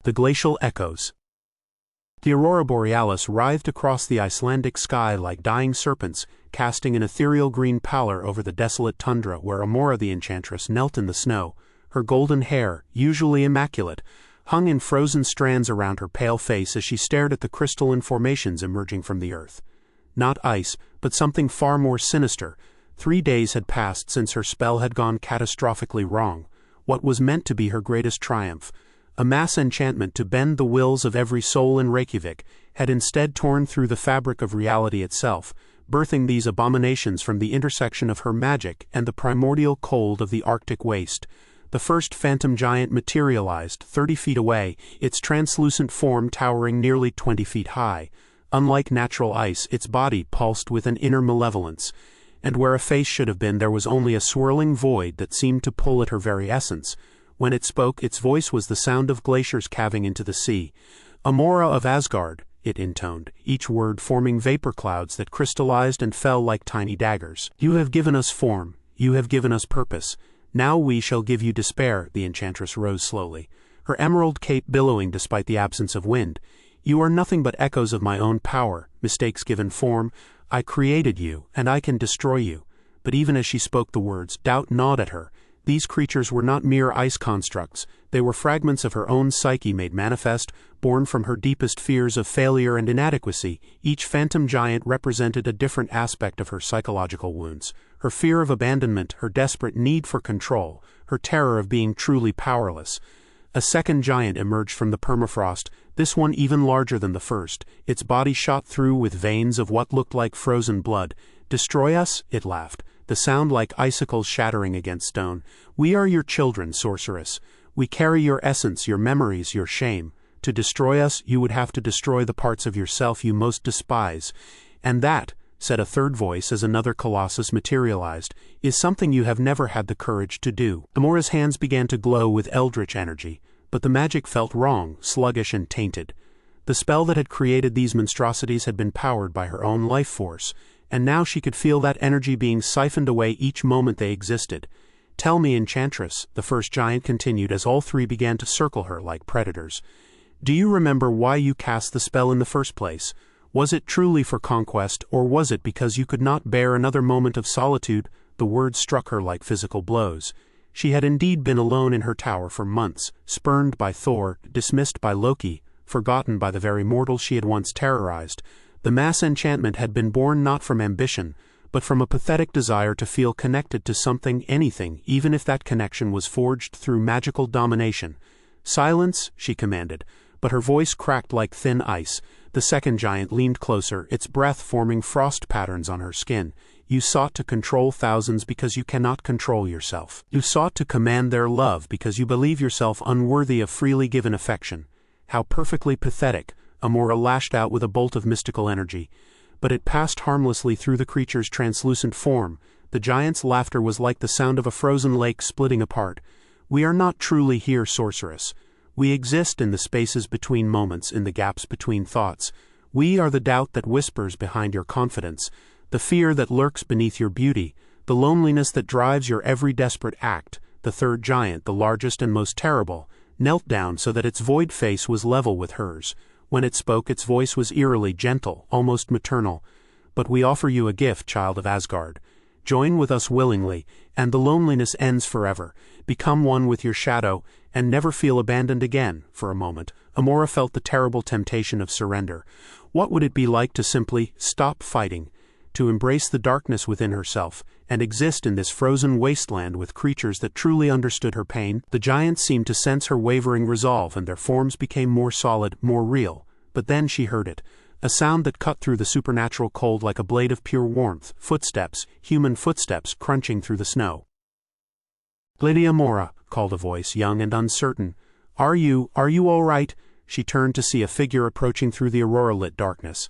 The Glacial Echoes. The aurora borealis writhed across the Icelandic sky like dying serpents, casting an ethereal green pallor over the desolate tundra where Amora the Enchantress knelt in the snow. Her golden hair, usually immaculate, hung in frozen strands around her pale face as she stared at the crystalline formations emerging from the earth. Not ice, but something far more sinister. 3 days had passed since her spell had gone catastrophically wrong. What was meant to be her greatest triumph, a mass enchantment to bend the wills of every soul in Reykjavik, had instead torn through the fabric of reality itself, birthing these abominations from the intersection of her magic and the primordial cold of the Arctic waste. The first phantom giant materialized 30 feet away, its translucent form towering nearly 20 feet high. Unlike natural ice, its body pulsed with an inner malevolence, and where a face should have been there was only a swirling void that seemed to pull at her very essence. When it spoke, its voice was the sound of glaciers calving into the sea. "Amora of Asgard," it intoned, each word forming vapor clouds that crystallized and fell like tiny daggers. "You have given us form, you have given us purpose. Now we shall give you despair." The enchantress rose slowly, her emerald cape billowing despite the absence of wind. "You are nothing but echoes of my own power, mistakes given form. I created you, and I can destroy you." But even as she spoke the words, doubt gnawed at her. These creatures were not mere ice constructs, they were fragments of her own psyche made manifest, born from her deepest fears of failure and inadequacy. Each phantom giant represented a different aspect of her psychological wounds: her fear of abandonment, her desperate need for control, her terror of being truly powerless. A second giant emerged from the permafrost, this one even larger than the first, its body shot through with veins of what looked like frozen blood. "Destroy us?" it laughed, the sound like icicles shattering against stone. "We are your children, sorceress. We carry your essence, your memories, your shame. To destroy us, you would have to destroy the parts of yourself you most despise. And that," said a third voice as another colossus materialized, "is something you have never had the courage to do." Amora's hands began to glow with eldritch energy, but the magic felt wrong, sluggish and tainted. The spell that had created these monstrosities had been powered by her own life force, and now she could feel that energy being siphoned away each moment they existed. "Tell me, Enchantress," the first giant continued as all three began to circle her like predators. "Do you remember why you cast the spell in the first place? Was it truly for conquest, or was it because you could not bear another moment of solitude?" The words struck her like physical blows. She had indeed been alone in her tower for months, spurned by Thor, dismissed by Loki, forgotten by the very mortals she had once terrorized. The mass enchantment had been born not from ambition, but from a pathetic desire to feel connected to something, anything, even if that connection was forged through magical domination. "Silence," she commanded, but her voice cracked like thin ice. The second giant leaned closer, its breath forming frost patterns on her skin. "You sought to control thousands because you cannot control yourself. You sought to command their love because you believe yourself unworthy of freely given affection." How perfectly pathetic! Amora lashed out with a bolt of mystical energy, but it passed harmlessly through the creature's translucent form. The giant's laughter was like the sound of a frozen lake splitting apart. "We are not truly here, sorceress. We exist in the spaces between moments, in the gaps between thoughts. We are the doubt that whispers behind your confidence, the fear that lurks beneath your beauty, the loneliness that drives your every desperate act." The third giant, the largest and most terrible, knelt down so that its void face was level with hers. When it spoke, its voice was eerily gentle, almost maternal. "But we offer you a gift, child of Asgard. Join with us willingly, and the loneliness ends forever. Become one with your shadow, and never feel abandoned again." For a moment, Amora felt the terrible temptation of surrender. What would it be like to simply stop fighting, to embrace the darkness within herself, and exist in this frozen wasteland with creatures that truly understood her pain? The giants seemed to sense her wavering resolve, and their forms became more solid, more real. But then she heard it, a sound that cut through the supernatural cold like a blade of pure warmth. Footsteps, human footsteps, crunching through the snow. "Lady Amora," called a voice, young and uncertain. Are you all right?" She turned to see a figure approaching through the aurora-lit darkness.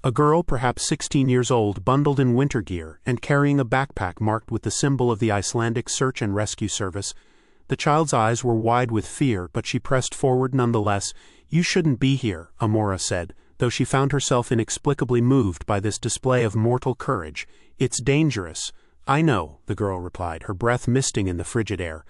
A girl, perhaps 16 years old, bundled in winter gear, and carrying a backpack marked with the symbol of the Icelandic Search and Rescue Service. The child's eyes were wide with fear, but she pressed forward nonetheless. "You shouldn't be here," Amora said, though she found herself inexplicably moved by this display of mortal courage. "It's dangerous. "I know," the girl replied, her breath misting in the frigid air.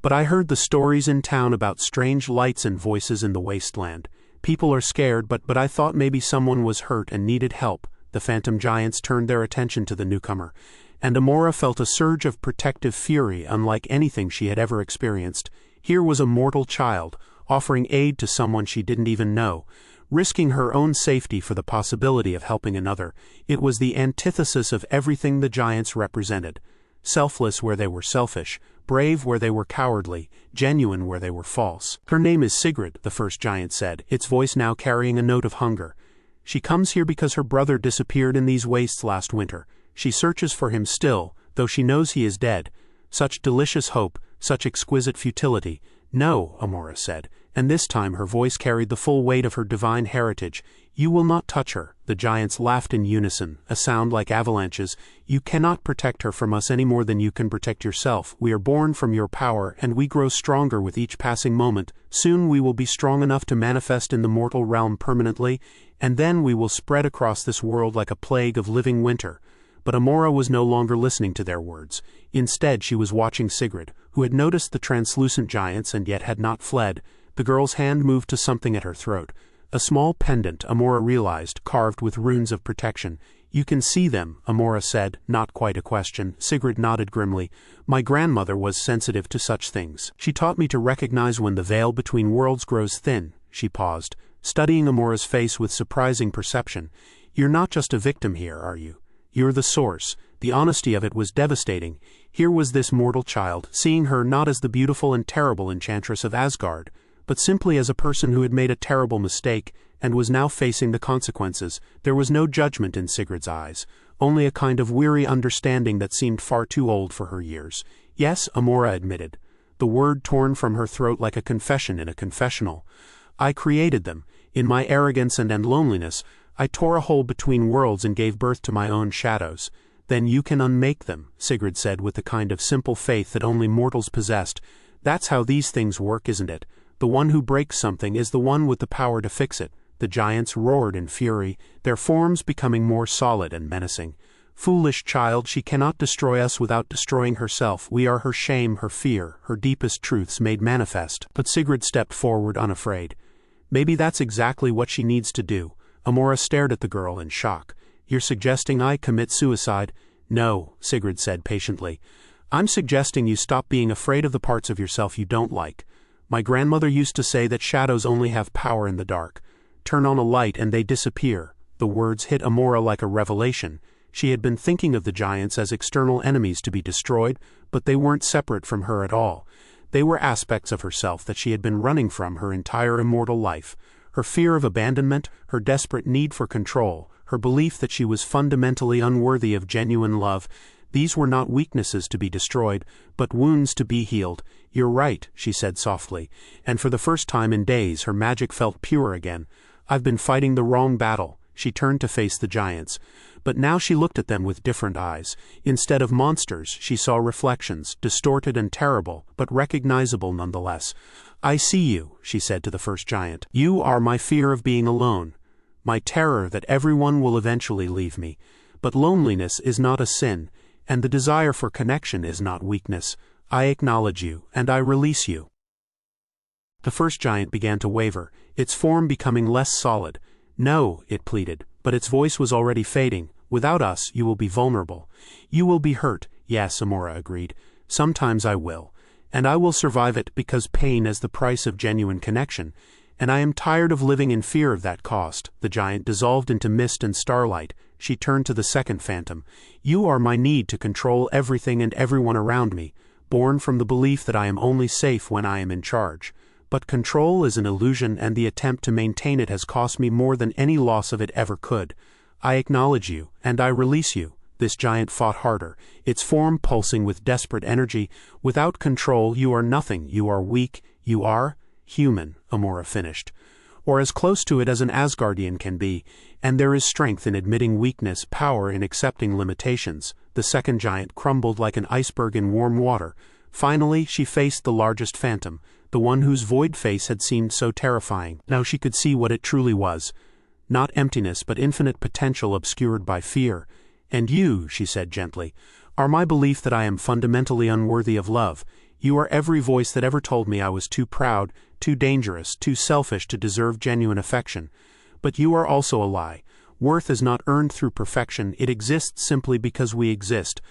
"But I heard the stories in town about strange lights and voices in the wasteland. People are scared, but I thought maybe someone was hurt and needed help." The phantom giants turned their attention to the newcomer, and Amora felt a surge of protective fury unlike anything she had ever experienced. Here was a mortal child, offering aid to someone she didn't even know, risking her own safety for the possibility of helping another. It was the antithesis of everything the giants represented. Selfless where they were selfish, brave where they were cowardly, genuine where they were false. "Her name is Sigrid," the first giant said, its voice now carrying a note of hunger. "She comes here because her brother disappeared in these wastes last winter. She searches for him still, though she knows he is dead. Such delicious hope, such exquisite futility." "No," Amora said, and this time her voice carried the full weight of her divine heritage. "You will not touch her." The giants laughed in unison, a sound like avalanches. "You cannot protect her from us any more than you can protect yourself. We are born from your power, and we grow stronger with each passing moment. Soon we will be strong enough to manifest in the mortal realm permanently, and then we will spread across this world like a plague of living winter." But Amora was no longer listening to their words. Instead, she was watching Sigrid, who had noticed the translucent giants and yet had not fled. The girl's hand moved to something at her throat. A small pendant, Amora realized, carved with runes of protection. "You can see them," Amora said, not quite a question. Sigrid nodded grimly. "My grandmother was sensitive to such things. She taught me to recognize when the veil between worlds grows thin." She paused, studying Amora's face with surprising perception. "You're not just a victim here, are you? You're the source." The honesty of it was devastating. Here was this mortal child, seeing her not as the beautiful and terrible enchantress of Asgard, but simply as a person who had made a terrible mistake and was now facing the consequences. There was no judgment in Sigrid's eyes, only a kind of weary understanding that seemed far too old for her years. "Yes," Amora admitted, the word torn from her throat like a confession in a confessional. "I created them. In my arrogance and loneliness, I tore a hole between worlds and gave birth to my own shadows." "Then you can unmake them," Sigrid said with the kind of simple faith that only mortals possessed. "That's how these things work, isn't it? The one who breaks something is the one with the power to fix it." The giants roared in fury, their forms becoming more solid and menacing. "Foolish child, she cannot destroy us without destroying herself. We are her shame, her fear, her deepest truths made manifest." But Sigrid stepped forward unafraid. "Maybe that's exactly what she needs to do." Amora stared at the girl in shock. "You're suggesting I commit suicide?" "No," Sigrid said patiently. "I'm suggesting you stop being afraid of the parts of yourself you don't like. My grandmother used to say that shadows only have power in the dark. Turn on a light and they disappear." The words hit Amora like a revelation. She had been thinking of the giants as external enemies to be destroyed, but they weren't separate from her at all. They were aspects of herself that she had been running from her entire immortal life. Her fear of abandonment, her desperate need for control, her belief that she was fundamentally unworthy of genuine love, these were not weaknesses to be destroyed, but wounds to be healed. "You're right," she said softly, and for the first time in days her magic felt pure again. "I've been fighting the wrong battle." She turned to face the giants, but now she looked at them with different eyes. Instead of monsters, she saw reflections, distorted and terrible, but recognizable nonetheless. "I see you," she said to the first giant. "You are my fear of being alone, my terror that everyone will eventually leave me. But loneliness is not a sin, and the desire for connection is not weakness. I acknowledge you, and I release you." The first giant began to waver, its form becoming less solid. "No," it pleaded, but its voice was already fading. "Without us, you will be vulnerable. You will be hurt." "Yes," Amora agreed. "Sometimes I will. And I will survive it because pain is the price of genuine connection. And I am tired of living in fear of that cost." The giant dissolved into mist and starlight. She turned to the second phantom. "You are my need to control everything and everyone around me, born from the belief that I am only safe when I am in charge. But control is an illusion, and the attempt to maintain it has cost me more than any loss of it ever could. I acknowledge you, and I release you." This giant fought harder, its form pulsing with desperate energy. "Without control, you are nothing. You are weak. You are human," Amora finished. "Or as close to it as an Asgardian can be. And there is strength in admitting weakness, power in accepting limitations." The second giant crumbled like an iceberg in warm water. Finally, she faced the largest phantom, the one whose void face had seemed so terrifying. Now she could see what it truly was. Not emptiness, but infinite potential obscured by fear. "And you," she said gently, are my belief that I am fundamentally unworthy of love. You are every voice that ever told me I was too proud, too dangerous, too selfish to deserve genuine affection. But you are also a lie. Worth is not earned through perfection, it exists simply because we exist.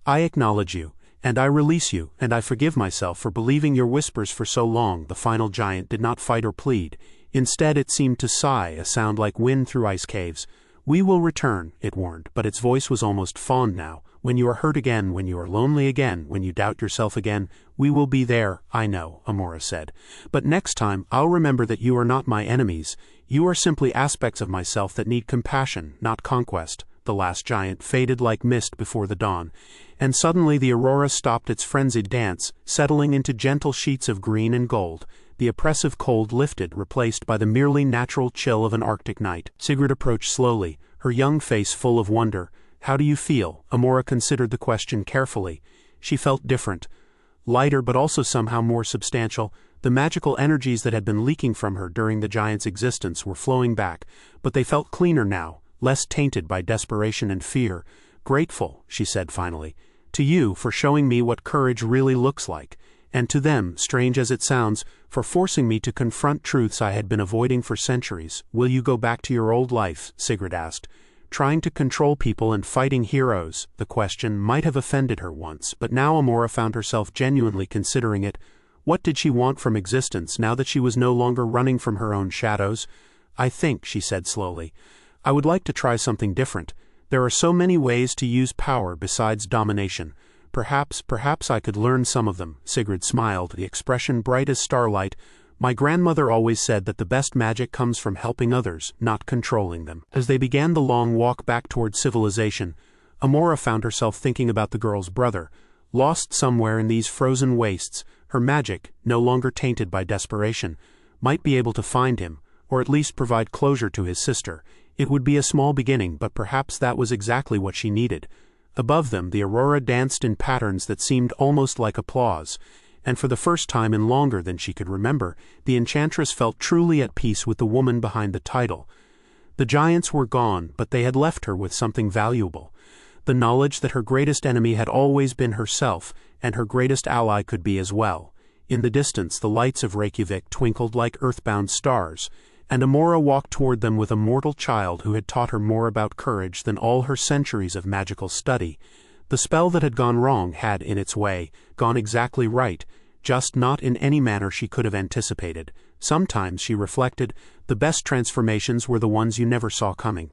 I acknowledge you, and I release you, and I forgive myself for believing your whispers for so long. The final giant did not fight or plead. Instead it seemed to sigh, a sound like wind through ice caves. We will return, it warned, but its voice was almost fond now. When you are hurt again, when you are lonely again, when you doubt yourself again, we will be there, I know, Amora said. But next time, I'll remember that you are not my enemies. You are simply aspects of myself that need compassion, not conquest. The last giant faded like mist before the dawn, and suddenly the aurora stopped its frenzied dance, settling into gentle sheets of green and gold. The oppressive cold lifted, replaced by the merely natural chill of an Arctic night. Sigrid approached slowly, her young face full of wonder. How do you feel? Amora considered the question carefully. She felt different. Lighter but also somehow more substantial. The magical energies that had been leaking from her during the giant's existence were flowing back, but they felt cleaner now, less tainted by desperation and fear. Grateful, she said finally, to you for showing me what courage really looks like, and to them, strange as it sounds, for forcing me to confront truths I had been avoiding for centuries. Will you go back to your old life? Sigrid asked. Trying to control people and fighting heroes. The question might have offended her once, but now Amora found herself genuinely considering it. What did she want from existence now that she was no longer running from her own shadows? I think, she said slowly, I would like to try something different. There are so many ways to use power besides domination. Perhaps I could learn some of them. Sigrid smiled, the expression bright as starlight. My grandmother always said that the best magic comes from helping others, not controlling them. As they began the long walk back toward civilization, Amora found herself thinking about the girl's brother. Lost somewhere in these frozen wastes, her magic, no longer tainted by desperation, might be able to find him, or at least provide closure to his sister. It would be a small beginning, but perhaps that was exactly what she needed. Above them, the aurora danced in patterns that seemed almost like applause, and for the first time in longer than she could remember, the enchantress felt truly at peace with the woman behind the title. The giants were gone, but they had left her with something valuable. The knowledge that her greatest enemy had always been herself, and her greatest ally could be as well. In the distance, the lights of Reykjavik twinkled like earthbound stars, and Amora walked toward them with a mortal child who had taught her more about courage than all her centuries of magical study. The spell that had gone wrong had, in its way, gone exactly right, just not in any manner she could have anticipated. Sometimes, she reflected, the best transformations were the ones you never saw coming.